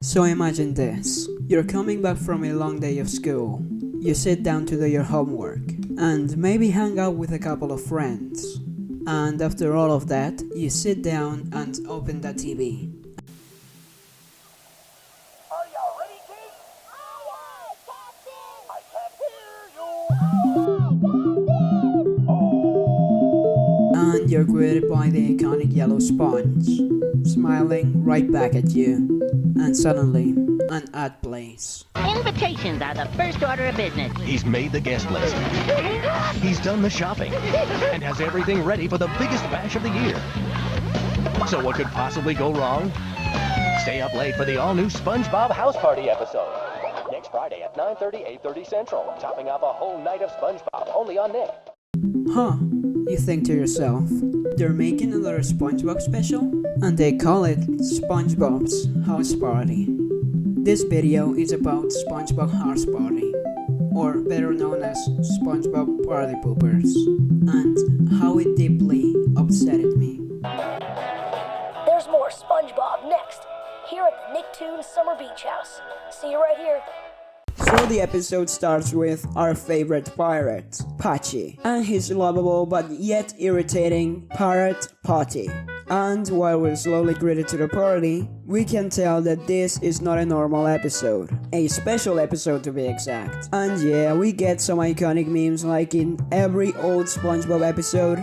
So imagine this, you're coming back from a long day of school, you sit down to do your homework, and maybe hang out with a couple of friends. And after all of that, you sit down and open the TV. Are you ready, kids? Aye, aye, Captain! I can't hear you! And you're greeted by the iconic yellow sponge, smiling right back at you. And suddenly, an ad plays. Invitations are the first order of business. He's made the guest list. He's done the shopping and has everything ready for the biggest bash of the year. So what could possibly go wrong? Stay up late for the all-new Spongebob House Party episode. Next Friday at 9:30, 8:30 Central. Topping off a whole night of Spongebob only on Nick. Huh, you think to yourself, they're making another SpongeBob special? And they call it SpongeBob's House Party. This video is about SpongeBob House Party, or better known as SpongeBob Party Poopers, and how it deeply upsetted me. There's more SpongeBob next, here at the Nicktoons Summer Beach House. See you right here. So the episode starts with our favorite pirate, Patchy, and his lovable but yet irritating pirate Patty. And while we're slowly greeted to the party, we can tell that this is not a normal episode, a special episode to be exact. And yeah, we get some iconic memes like in every old SpongeBob episode,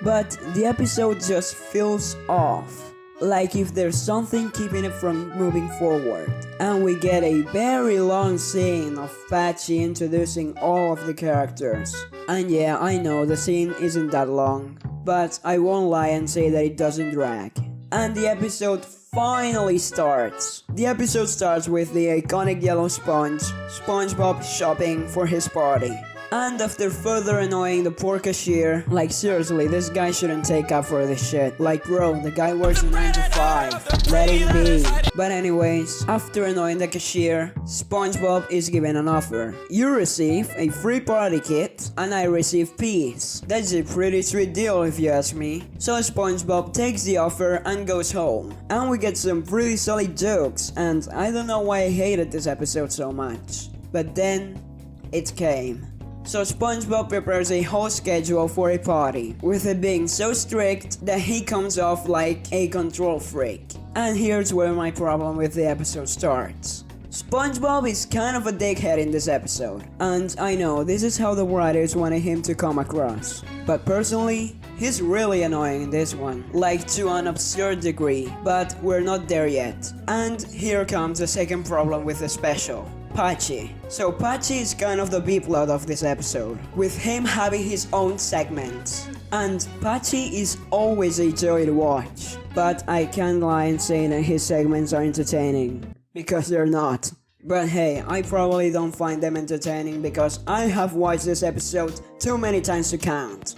but the episode just feels off. Like if there's something keeping it from moving forward. And we get a very long scene of Patchy introducing all of the characters. And yeah, I know the scene isn't that long, but I won't lie and say that it doesn't drag. And the episode finally starts. The episode starts with the iconic yellow sponge, SpongeBob shopping for his party. And after further annoying the poor cashier, like seriously, this guy shouldn't take up for this shit. Like bro, the guy works a 9 to 5, let him be. But anyways, after annoying the cashier, SpongeBob is given an offer. You receive a free party kit, and I receive peace. That's a pretty sweet deal if you ask me. So SpongeBob takes the offer and goes home. And we get some pretty solid jokes, and I don't know why I hated this episode so much. But then, it came. So SpongeBob prepares a whole schedule for a party, with it being so strict that he comes off like a control freak. And here's where my problem with the episode starts. SpongeBob is kind of a dickhead in this episode, and I know this is how the writers wanted him to come across. But personally, he's really annoying in this one, like to an absurd degree, but we're not there yet. And here comes the second problem with the special. Patchy. So Patchy is kind of the B-plot of this episode, with him having his own segments. And Patchy is always a joy to watch, but I can't lie and say that his segments are entertaining, because they're not. But hey, I probably don't find them entertaining because I have watched this episode too many times to count.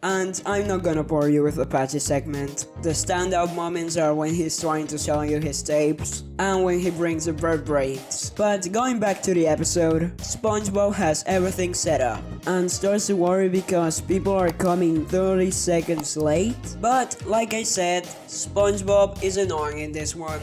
And I'm not gonna bore you with the Patchy segment. The standout moments are when he's trying to sell you his tapes, and when he brings the vertebrates. But going back to the episode, SpongeBob has everything set up, and starts to worry because people are coming 30 seconds late. But like I said, SpongeBob is annoying in this one.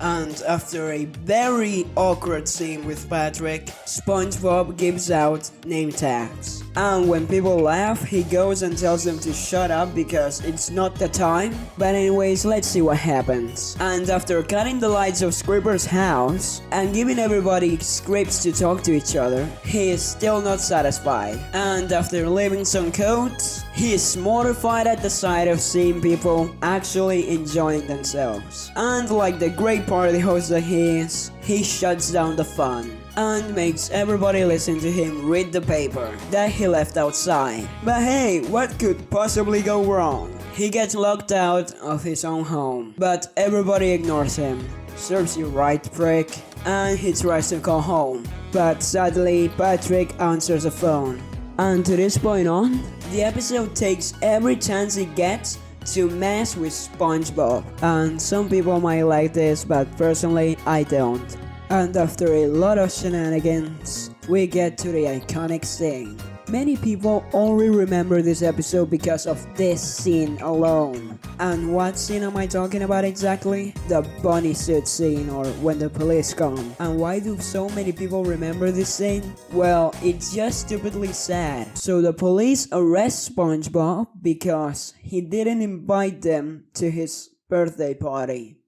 And after a very awkward scene with Patrick, SpongeBob gives out name tags. And when people laugh, he goes and tells them to shut up because it's not the time. But anyways, let's see what happens. And after cutting the lights of Scribber's house and giving everybody scripts to talk to each other, he is still not satisfied. And after leaving some coats, he is mortified at the sight of seeing people actually enjoying themselves. And like the great party host that he is, he shuts down the fun and makes everybody listen to him read the paper that he left outside. But hey, what could possibly go wrong? He gets locked out of his own home, but everybody ignores him. Serves you right, prick. And he tries to call home, but sadly Patrick answers the phone. And to this point on, the episode takes every chance it gets to mess with SpongeBob. And some people might like this, but personally I don't. And after a lot of shenanigans, we get to the iconic scene. Many people only remember this episode because of this scene alone. And what scene am I talking about exactly? The bunny suit scene, or when the police come. And why do so many people remember this scene? Well, it's just stupidly sad. So the police arrest SpongeBob because he didn't invite them to his birthday party.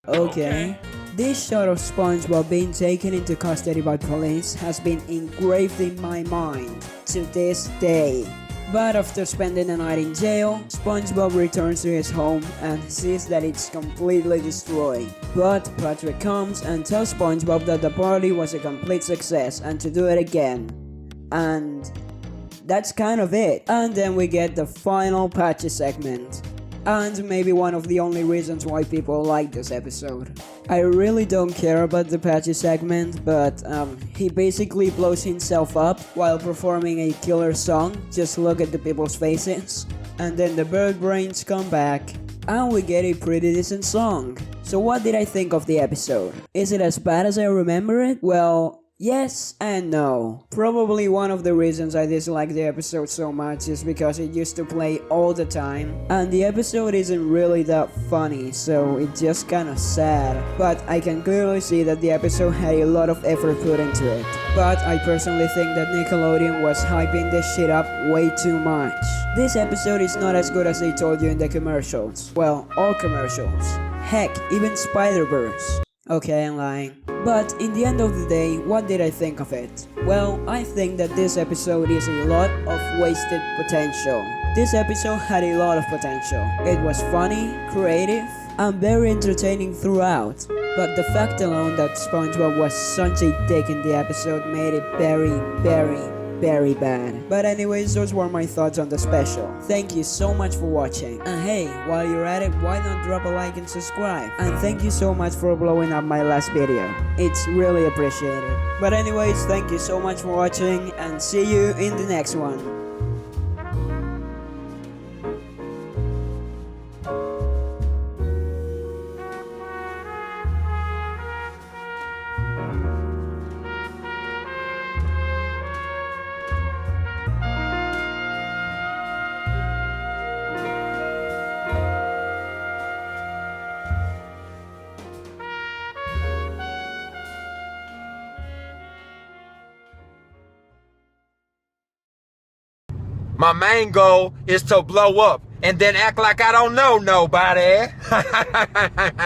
Okay. This shot of SpongeBob being taken into custody by police has been engraved in my mind to this day. But after spending the night in jail, SpongeBob returns to his home and sees that it's completely destroyed. But Patrick comes and tells SpongeBob that the party was a complete success and to do it again. And that's kind of it. And then we get the final Patchy segment. And maybe one of the only reasons why people like this episode. I really don't care about the Patchy segment, but he basically blows himself up while performing a killer song. Just look at the people's faces. And then the bird brains come back, and we get a pretty decent song. So what did I think of the episode? Is it as bad as I remember it? Well, yes and no. Probably one of the reasons I dislike the episode so much is because it used to play all the time, and the episode isn't really that funny, so it's just kinda sad. But I can clearly see that the episode had a lot of effort put into it. But I personally think that Nickelodeon was hyping this shit up way too much. This episode is not as good as they told you in the commercials. Well, all commercials. Heck, even Spider-Verse. Okay, I'm lying. But in the end of the day, what did I think of it? Well, I think that this episode is a lot of wasted potential. This episode had a lot of potential. It was funny, creative, and very entertaining throughout. But the fact alone that SpongeBob was such a dick in the episode made it very bad. But anyways, those were my thoughts on the special. Thank you so much for watching. And hey, while you're at it, why not drop a like and subscribe? And thank you so much for blowing up my last video. It's really appreciated. But anyways, thank you so much for watching, and see you in the next one. My main goal is to blow up and then act like I don't know nobody.